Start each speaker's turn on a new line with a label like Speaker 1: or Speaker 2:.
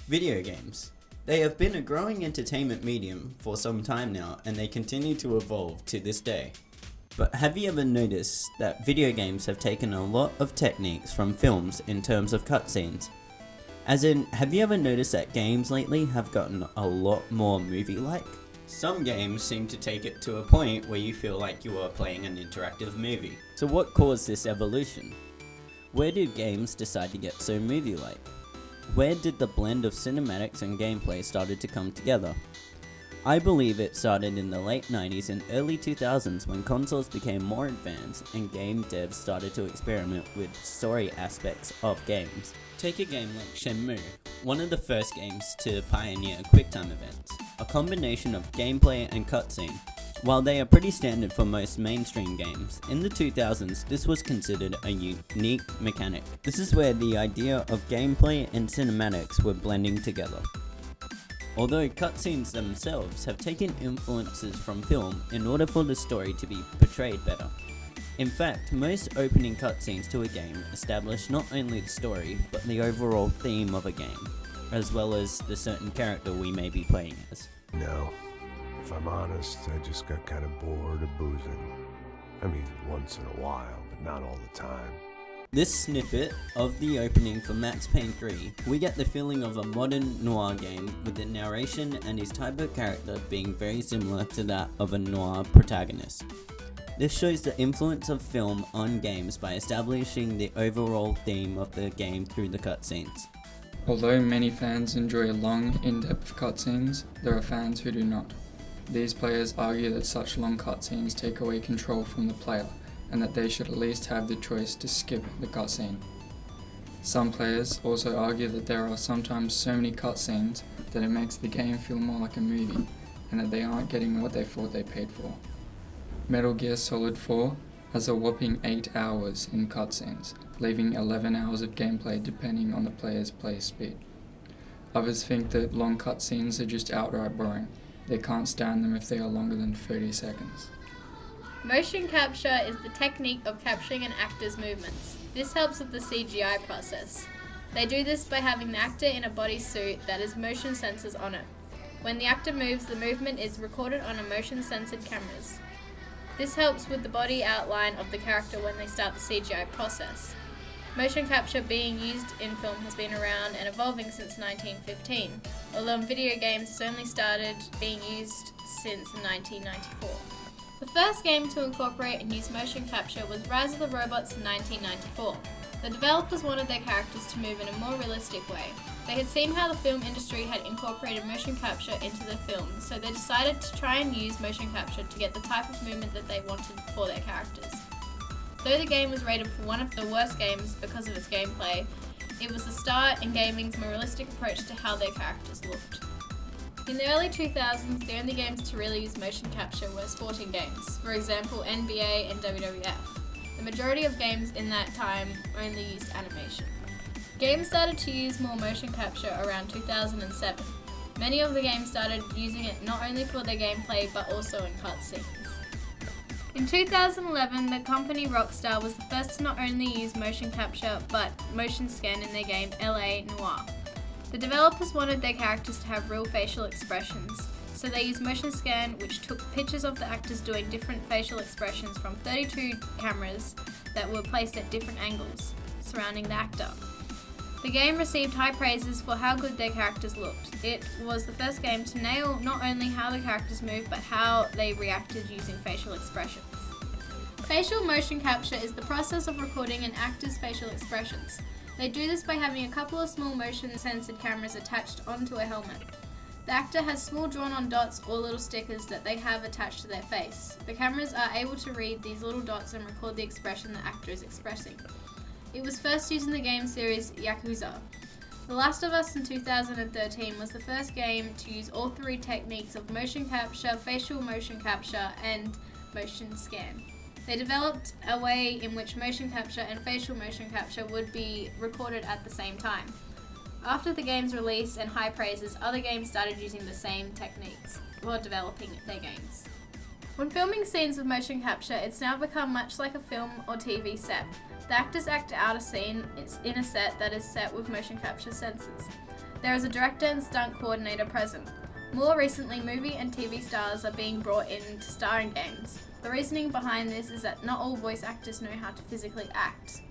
Speaker 1: Video games. They have been a growing entertainment medium for some time now, and they continue to evolve to this day. But have you ever noticed that video games have taken a lot of techniques from films in terms of cutscenes? As in, have you ever noticed that games lately have gotten a lot more movie-like? Some games seem to take it to a point where you feel like you are playing an interactive movie. So what caused this evolution? Where did games decide to get so movie-like? Where did the blend of cinematics and gameplay started to come together? I believe it started in the late 90s and early 2000s when consoles became more advanced and game devs started to experiment with story aspects of games. Take a game like Shenmue, one of the first games to pioneer QuickTime events, a combination of gameplay and cutscene. While they are pretty standard for most mainstream games, in the 2000s this was considered a unique mechanic. This is where the idea of gameplay and cinematics were blending together. Although cutscenes themselves have taken influences from film in order for the story to be portrayed better. In fact, most opening cutscenes to a game establish not only the story, but the overall theme of a game, as well as the certain character we may be playing as.
Speaker 2: No. If I'm honest, I just got kind of bored of boozing. I mean, once in a while, but not all the time.
Speaker 1: This snippet of the opening for Max Payne 3, we get the feeling of a modern noir game with the narration and his type of character being very similar to that of a noir protagonist. This shows the influence of film on games by establishing the overall theme of the game through the cutscenes.
Speaker 3: Although many fans enjoy long, in-depth cutscenes, there are fans who do not. These players argue that such long cutscenes take away control from the player, and that they should at least have the choice to skip the cutscene. Some players also argue that there are sometimes so many cutscenes that it makes the game feel more like a movie, and that they aren't getting what they thought they paid for. Metal Gear Solid 4 has a whopping 8 hours in cutscenes, leaving 11 hours of gameplay depending on the player's play speed. Others think that long cutscenes are just outright boring. They can't stand them if they are longer than 30 seconds.
Speaker 4: Motion capture is the technique of capturing an actor's movements. This helps with the CGI process. They do this by having the actor in a bodysuit that has motion sensors on it. When the actor moves, the movement is recorded on a motion-censored cameras. This helps with the body outline of the character when they start the CGI process. Motion capture being used in film has been around and evolving since 1915, although in video games it's only started being used since 1994. The first game to incorporate and use motion capture was Rise of the Robots in 1994. The developers wanted their characters to move in a more realistic way. They had seen how the film industry had incorporated motion capture into their films, so they decided to try and use motion capture to get the type of movement that they wanted for their characters. Though the game was rated for one of the worst games because of its gameplay, it was the start in gaming's more realistic approach to how their characters looked. In the early 2000s, the only games to really use motion capture were sporting games, for example NBA and WWF. The majority of games in that time only used animation. Games started to use more motion capture around 2007. Many of the games started using it not only for their gameplay but also in cutscenes. In 2011, the company Rockstar was the first to not only use motion capture but motion scan in their game LA Noire. The developers wanted their characters to have real facial expressions, so they used motion scan, which took pictures of the actors doing different facial expressions from 32 cameras that were placed at different angles surrounding the actor. The game received high praises for how good their characters looked. It was the first game to nail not only how the characters moved, but how they reacted using facial expressions. Facial motion capture is the process of recording an actor's facial expressions. They do this by having a couple of small motion-censored cameras attached onto a helmet. The actor has small drawn-on dots or little stickers that they have attached to their face. The cameras are able to read these little dots and record the expression the actor is expressing. It was first used in the game series Yakuza. The Last of Us in 2013 was the first game to use all three techniques of motion capture, facial motion capture, and motion scan. They developed a way in which motion capture and facial motion capture would be recorded at the same time. After the game's release and high praises, other games started using the same techniques while developing their games. When filming scenes with motion capture, it's now become much like a film or TV set. The actors act out a scene in a set that is set with motion capture sensors. There is a director and stunt coordinator present. More recently, movie and TV stars are being brought in to star in games. The reasoning behind this is that not all voice actors know how to physically act.